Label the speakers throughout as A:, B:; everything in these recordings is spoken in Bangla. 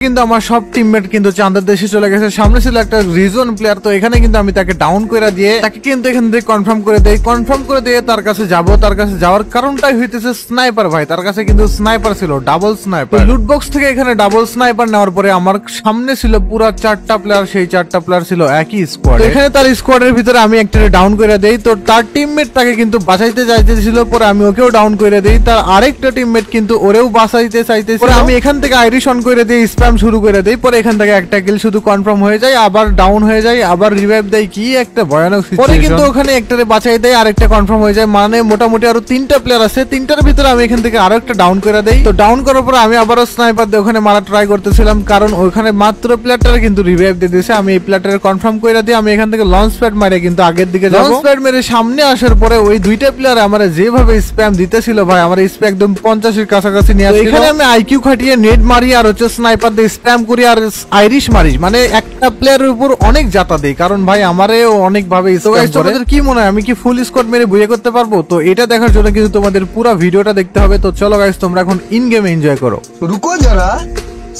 A: কিন্তু আমার সব টিমমেট কিন্তু চাঁদের দেশে চলে গেছে। সামনে ছিল একটা রিজন প্লেয়ার, তো এখানে কিন্তু আমি তাকে ডাউন করে দিয়ে তাকে কিন্তু এখান থেকে কনফার্ম করে দেই। কনফার্ম করে দিয়ে তার কাছে যাবো। তার কাছে যাওয়ার কারণটাই হইতেছে স্নাইপার ভাই। তার কাছে কিন্তু স্নাইপার ছিল, ডাবল স্নাইপার। লুট বক্স থেকে এখানে ডাবল স্নাইপার নেওয়ার পরে আমার সামনে ছিল পুরা 4টা প্লেয়ার। সেই 4টা প্লেয়ার ছিল একই স্কোয়াড। এখানে তার স্কোয়াডের ভিতরে আমি একটা ডাউন করে দেই। তো তার টিমমেট তাকে কিন্তু বাঁচাইতে চাইতেছিল, পরে আমি ওকেও ডাউন করে দেই। তার আরেকটা টিমমেট কিন্তু ওরেও বাঁচাইতে চাইতেছিল। আমি এখান থেকে আইরিশ অন করে দিয়ে স্প্যাম শুরু করে দেই। পরে এখান থেকে একটা কিল শুধু কনফার্ম হয়ে যায়, আবার ডাউন হয়ে যায়, আবার রিভাইভ দেয়। কি একটা ভয়ানক সিচুয়েশন। পরে কিন্তু ওখানে একটারে বাঁচাই দেয়, আরেকটা কনফার্ম হয়ে যায়। মানে মোটামুটি আরো 3টা প্লেয়ার আছে। 3টার ভিতরে আমি এখান থেকে আরো একটা ডাউন করে দেই। তো ডাউন করার পর আমি আবারও স্নাইপার দিয়ে ওখানে মারা ট্রাই করতেছিলাম, কারণ ওখানে মাত্র প্লেয়ারটারে কিন্তু রিভাইভ দিয়ে দিয়েছে। আমি এই প্লেয়ারটারে কনফার্ম করে দিই। আমি এখান থেকে লঞ্চ প্যাড মারে কিন্তু আগের দিকে যাব। লঞ্চ প্যাড মেরে সামনে আসার পরে ওই 2টা প্লেয়ার আমার যেভাবে স্প্যাম দিতেছিল ভাই, আমার স্প্যাম একদম 50 এর কাছাকাছি নিয়ে আসছিল। এখানে আমি আইকিউ খাটিয়ে নেট মারি আর হচ্ছে স্নাইপার দিয়ে স্প্যাম করি আর আইরিশ মারি। মানে একটা প্লেয়ারের উপর অনেক জাতা দেই, কারণ ভাই আমারও অনেক ভাবে স্প্যাম করে। তোমাদের কি মনে হয় আমি কি ফুল স্কোয়াড মেরে বুয়ে করতে পারবো? তো এটা দেখার জন্য কিন্তু তোমাদের পুরো ভিডিওটা দেখতে হবে। তো চলো গাইস, তোমরা এখন ইন গেমে এনজয় করো।
B: রুকো যারা,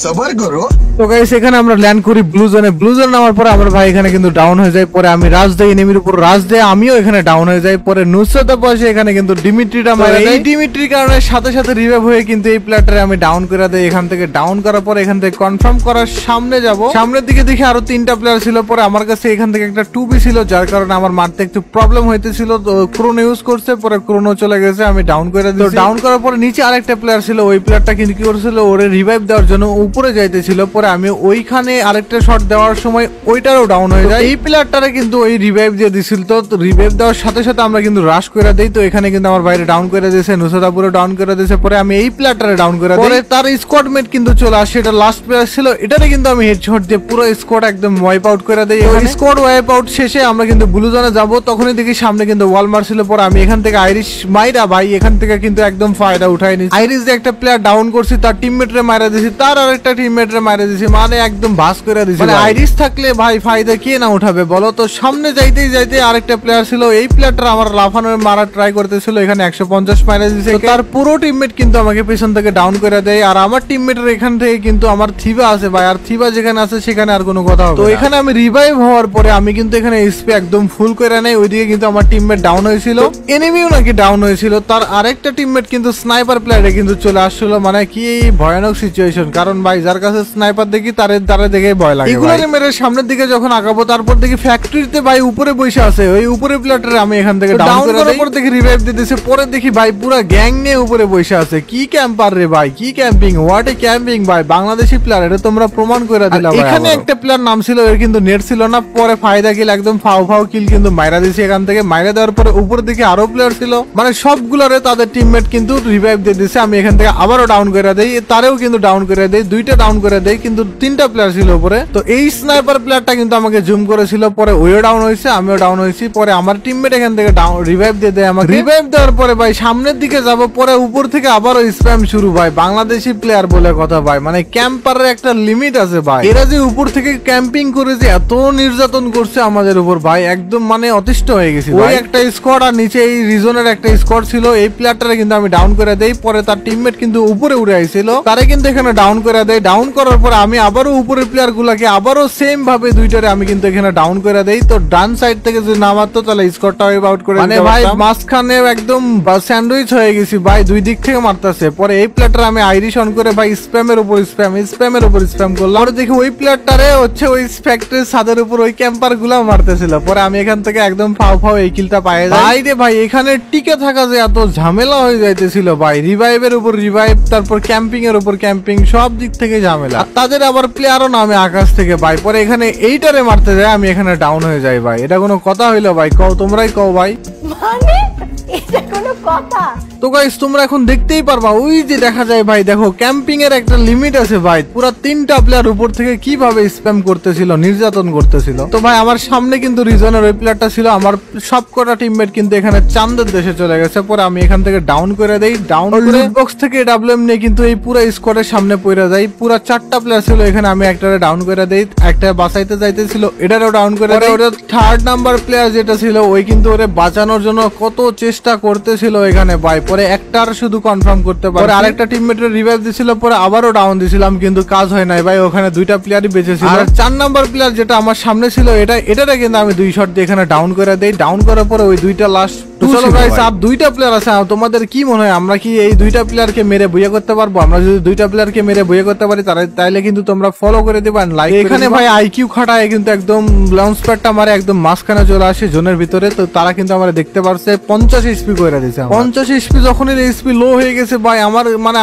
B: সবার করো।
A: তো গাইস এখানে আমরা ল্যান্ড করি ব্লু জোনে। ব্লু জোন নামার পরে আমার ভাই এখানে কিন্তু ডাউন হয়ে যায়। পরে আমি রাজ দেই এনিমির উপর, রাজ দেই আমিও এখানে ডাউন হয়ে যাই। পরে নুসরাত বসে এখানে কিন্তু ডিমিট্রিটা মারে। এই ডিমিট্রির কারণে সাথে সাথে রিভাইভ হয়ে কিন্তু এই প্লেয়ারটারে আমি ডাউন করে দেই। এখান থেকে ডাউন করার পরে এখান থেকে কনফার্ম করার সামনে যাব। সামনের দিকে দেখি আরো 3টা প্লেয়ার ছিল। পরে আমার কাছে এখান থেকে একটা 2B ছিল, যার কারণে আমার মারতে একটু প্রবলেম হইতেছিল। তো ক্রোনো ইউজ করছে, পরে ক্রোনো চলে গেছে, আমি ডাউন করে দিই। ডাউন করার পরে নিচে আরেকটা প্লেয়ার ছিল। ওই প্লেয়ারটা কিন্তু কি করছিল, ওরে রিভাইভ দেওয়ার জন্য উপরে যাইতেছিল। পরে আমি ওইখানে আরেকটা শট দেওয়ার সময় ওইটারও ডাউন হয়ে যায়। এই প্লেয়ারটারে কিন্তু ওই রিভাইভ দিয়ে দিছিল। তো রিভাইভ দেওয়ার সাথে সাথে আমরা কিন্তু রাশ করে দেই। তো এখানে কিন্তু আমার বাইরে ডাউন করে দিয়েছে, নুসরাতপুরে ডাউন করে দিয়েছে। পরে আমি এই প্লেয়ারটারে ডাউন করে দিই। পরে তার স্কোয়াড মেট কিন্তু চলে আসে, এটা লাস্ট প্লেয়ার ছিল। এটারে কিন্তু আমি হেডশট দিয়ে পুরো স্কোয়াড একদম ওয়াইপ আউট করে দেই। স্কোয়াড ওয়াইপ আউট শেষে আমরা কিন্তু ব্লু জোনে যাব। তখনই দেখি সামনে কিন্তু ওয়ালমার ছিল। পরে আমি এখান থেকে আইরিশ মাইরা ভাই এখান থেকে কিন্তু একদম ফায়দা উঠাই নিছি। আইরিশ যে একটা প্লেয়ার ডাউন করছি, তার টিমমেটরে মারা দিয়েছি, তার আরেকটা টিমমেটরে মারা দিয়েছি। মানে একদম ভাস করে দিয়েছি। মানে আইরিশ থাকলে ভাই ফায়দা কে না উঠাবে বলো? তো সামনে যাইতেই যাইতে আরেকটা প্লেয়ার ছিল। এই প্লেয়ারটা আমার লাফানোর মারা ট্রাই করতেছিল, এখানে 150 মারা দিয়েছে। তার পুরো টিমমেট কিন্তু আমাকে পেছন থেকে ডাউন করে দেয়। আর আমার টিমমেটের এখান থেকে কিন্তু আমার থিবা আছে ভাই, আর থিবা যেখানে আছে সেখানে আর কোনো কথা হবে। তো এখানে আমি রিভাইভ হওয়ার পরে আমি কিন্তু এখানে এসপি একদম ফুল করে নেই। ওইদিকে কিন্তু আমার টিমমেট ডাউন হয়েছিল, এনিমিও নাকি ডাউন হয়েছিল। তার আরেকটা টিমমেট কিন্তু স্নাইপার প্লেয়ারে কিন্তু চলে আসছিল। মানে কি ভয়ানক সিচুয়েশন, কারণ ভাই যার কাছে স্নাইপার দেখি তারে দেখে ভয় লাগে। এগুলোরে মেরে সামনের দিকে যখন আগাবো, তারপর দেখি ফ্যাক্টরিতে ভাই উপরে বসে আছে। ওই উপরে প্লেয়ারটারে আমি এখান থেকে ডাউন করার পর দেখি রিভাইভ দিতেছে। পরে দেখি ভাই পুরো গ্যাং নিয়ে উপরে বসে আছে। কি ক্যাম্পার রে ভাই, কি ক্যাম্পিং, হোয়াট এ ক্যাম্পিং ভাই। বাংলাদেশি প্লেয়ার, এটা তোমরা প্রমাণ করে দিলা ভাই। এখানে একটা প্লেয়ার নাম ছিল, এর কিন্তু নেট ছিল না। পরে ফায়দা কিল একদম ফাও ফাও কিল কিন্তু মাইরা দিয়েছে। এখান থেকে মাইরা দেওয়ার পরে উপরে দিকে আরো প্লেয়ার ছিল। মানে সবগুলোরে তাদের টিমমেট কিন্তু রিভাইভ দিয়ে দিয়েছে। আমি এখান থেকে আবারও ডাউন করে দেই, তারেও কিন্তু ডাউন করে দেই, 2টা ডাউন করে দেই, কিন্তু 3টা প্লেয়ার ছিল উপরে। তো এই স্নাইপার প্লেয়ারটা কিন্তু আমাকে জুম করেছিল। পরে ওইও ডাউন হয়েছে, আমিও ডাউন হয়েছি। পরে আমার টিমমেট এখান থেকে রিভাইভ দিয়ে দেয় আমাকে। রিভাইভ দেওয়ার পরে ভাই সামনের দিকে যাব। পরে উপর থেকে আবারও স্প্যাম শুরু ভাই। বাংলাদেশি প্লেয়ার বলে কথা ভাই, মানে ক্যাম্পারের একটা লিমিট আছে ভাই। এরা যে উপর থেকে ক্যাম্পিং করে যে এত নির্যাতন করছে আমাদের উপর ভাই, একদম মানে অতিষ্ঠ হয়ে গেছি। ওই একটা স্কোয়াড আর নিচে এই রিজনের একটা স্কোয়াড ছিল। এই প্লেয়ারটারে কিন্তু আমি ডাউন করে দেই। পরে তার টিমমেট কিন্তু উপরে উড়ে আইছিল, তারে কিন্তু এখানে ডাউন করে দেয়। ডাউন করার পরে আমি আবারও উপরের প্লেয়ার গুলাকে আবারও সেম ভাবে 2টারে আমি কিন্তু এখানে ডাউন করে দেই। তো ডান সাইড থেকে যদি না মারতো তাহলে স্কোরটা ওয়াইপ আউট করে, মানে ভাই মাঝখানে একদম স্যান্ডউইচ হয়ে গেছি ভাই, 2 দিক থেকে মারতেছে। পরে এই প্লেয়ারটা আমি আইরিশ অন করে ভাই স্প্যামের উপর স্প্যাম করলাম। পরে দেখি ওই প্লেয়ারটারে হচ্ছে ওই ফ্যাক্টরির ছাদের উপর ওই ক্যাম্পার গুলা মারতেছিল। পরে আমি এখান থেকে একদম ফাও ফাও এই কিলটা পাই যাই। ভাই রে ভাই, এখানে টিকে থাকা যে এত ঝামেলা হয়ে যাইতেছিল ভাই। রিভাইভের উপর রিভাইভ, তারপর ক্যাম্পিং এর উপর ক্যাম্পিং, সব দিক থেকে ঝামেলা। তাদের আবার প্লেয়ারও না আমি আকাশ থেকে ভাই। পরে এখানে এইটারে মারতে যাই, আমি এখানে ডাউন হয়ে যাই ভাই। এটা কোনো কথা হইলো ভাই? কও, তোমরাই কও ভাই।
C: মানে এটা কোনো কথা?
A: তো গাইস তোমরা এখন দেখতেই পারবা, ওই যে দেখা যায় ভাই, দেখো ক্যাম্পিং এর একটা লিমিট আছে ভাই। পুরো 3টা প্লেয়ার উপর থেকে কিভাবে স্প্যাম করতেছিল, নির্যাতন করতেছিল। তো ভাই আমার সামনে কিন্তু রিজনের ওই প্লেয়ারটা ছিল। আমার সবকটা টিমমেট কিন্তু এখানে চাঁদের দেশে চলে গেছে। পরে আমি এখান থেকে ডাউন করে দেই। ডাউন করে বক্স থেকে ডাবলএম নিয়ে কিন্তু এই পুরো স্কোয়াডের সামনে পড়ে যাই। পুরো 4টা প্লেয়ার ছিল এখানে, আমি একটারে ডাউন করে দেই, একটা বাঁচাইতে যাইতেছিল, এটারও ডাউন করে দেই। ওটা 3rd নাম্বার প্লেয়ার যেটা ছিল, ওই কিন্তু ওরে বাঁচানোর জন্য কত চেষ্টা করতেছিল এখানে ভাই, পরে একটার শুধু কনফার্ম করতে পারে, আরেকটা টিমমেটের রিভাইভ দিছিল, পরে আবারও ডাউন দিছিলাম কিন্তু কাজ হয় নাই ভাই, ওখানে দুইটা প্লেয়ারই বেঁচে ছিল। আর 4 নাম্বার প্লেয়ার যেটা আমার সামনে ছিল এটারে কিন্তু আমি 2 শট দিয়ে এখানে ডাউন করে দেই। ডাউন করার পরে ওই দুইটা লাস্ট। চলো গাইস, আর 2টা প্লেয়ার আছে, তোমাদের কি মনে হয় আমরা কি এই 2টা প্লেয়ারকে মেরে বুইয়া করতে পারবো? আমরা যদি 2টা প্লেয়ারকে মেরে বুইয়া করতে পারি তাহলে কিন্তু তোমরা ফলো করে দিবা, লাইক। এখানে ভাই আইকিউ খাটায় কিন্তু একদম লঞ্চ প্যাডটা মারে একদম মাঝখানে চলে আসে জোনের ভিতরে, তো তারা কিন্তু আমরা দেখতে পারছে 50 এইচপি করে দিয়েছে। 50 এইচপি যখনই এইচপি লো হয়ে গেছে ভাই,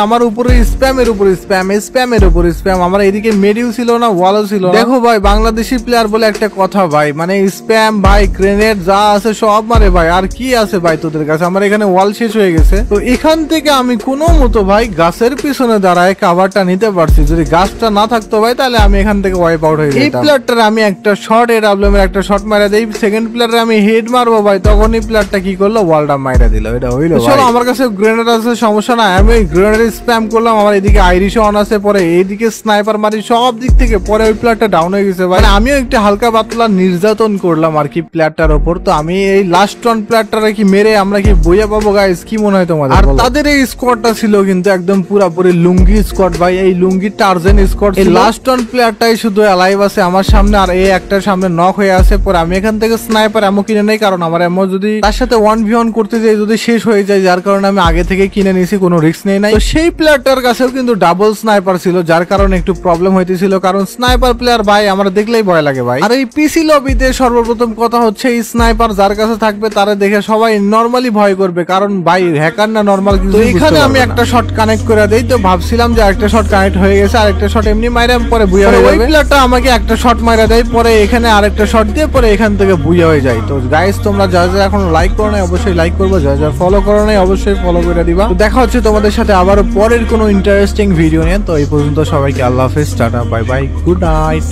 A: আমার উপরে স্প্যামের উপরে স্প্যামের উপরে স্প্যাম, আমার এদিকে মেডিও ছিল না, ওয়ালও ছিল না। দেখো ভাই, বাংলাদেশি প্লেয়ার বলে একটা কথা ভাই, মানে স্প্যাম ভাই, গ্রেনেড যা আছে সব মারে ভাই। আর কি আছে ভাই তোদের কাছে? আমার এখানে ওয়াল শেষ হয়ে গেছে, তো এখান থেকে আমি কোনো মতো ভাই গাছের পিছনে দাঁড়ায় কাভারটা নিতে পারছি। যদি গাছটা না থাকতো ভাই তাহলে আমি এখান থেকে ওয়াইপ আউট হয়ে যেতাম। এই প্লেয়ারটার আমি একটা শট এডব্লিউএম এর একটা শট মারা দেই, সেকেন্ড প্লেয়ারে আমি হেড মারবো ভাই, তখন এই প্লেয়ারটা কি করলো, ওয়ালটা মাইরা দিল। এটা হইলো চলো, আমার কাছে গ্রেনেড আছে, সমস্যা নাই, আমি ওই গ্রেনেড স্প্যাম করলাম। আমার এদিকে আইরিশ অন আছে, পরে এইদিকে স্নাইপার মারি সব দিক থেকে, পরে ওই প্লেয়ারটা ডাউন হয়ে গেছে ভাই। আমিও একটু হালকা পাতলা নির্যাতন করলাম আর কি প্লেয়ারটার ওপর। তো আমি এই লাস্ট ওয়ান প্লেয়ারটারে কি মেরে আমরা কি বইয়া পাবো গাইস? কি মনে হয় তোমাদের? আর তাদের এই স্কোয়াডটা ছিল কিন্তু একদম পুরাপুরি লুঙ্গি স্কোয়াড ভাই, এই লুঙ্গি টার্জেন স্কোয়াড। এই লাস্ট ওয়ান প্লেয়ারটাই শুধু অ্যালাইভ আছে আমার সামনে, আর এই একটার সামনে নক হয়ে আছে। পরে আমি এখান থেকে স্নাইপার এমন কিনে নেই, কারণ আমার এমন যদি তার সাথে 1v1 করতে যাই যদি শেষ হয়ে যায়, যার কারণে আমি আগে থেকে কিনে নিয়েছি, কোনো রিস্ক নেই নাই। তো সেই প্লেয়ারটার কাছেও কিন্তু ডাবল স্নাইপার ছিল, যার কারণে একটু প্রবলেম হইতেছিল, কারণ স্নাইপার প্লেয়ার ভাই আমরা দেখলেই ভয় লাগে ভাই। আর এই পিসি লবিতে সর্বপ্রথম কথা হচ্ছে এই স্নাইপার যার কাছে থাকবে তারা দেখে সবাই নরমালি ভয় করবে, কারণ ভাই হ্যাকার না নরমাল কিছু। এখানে আমি একটা শট কানেক্ট করে দেই, তো ভাবছিলাম যে একটা শট কানেক্ট হয়ে গেছে, আরেকটা শট এমনি মাইরা পরে বুইয়া হয়ে যাবে। ওই প্লেয়ারটা আমাকে একটা শট মাইরা দেয়, পরে এখানে আরেকটা শট দিয়ে পরে এখান থেকে বুইয়া হয়ে যায়। তো গাইস, তোমরা যারা যারা এখন লাইক করো নাই অবশ্যই লাইক করবে, যারা যারা ফলো করো নাই অবশ্যই ফলো করে দিবা। তো দেখা হচ্ছে তোমাদের সাথে আবারও পরের কোনো ইন্টারেস্টিং ভিডিও নিয়ে। তো এই পর্যন্ত সবাইকে আল্লাহ হাফেজ, tata, bye bye, good night.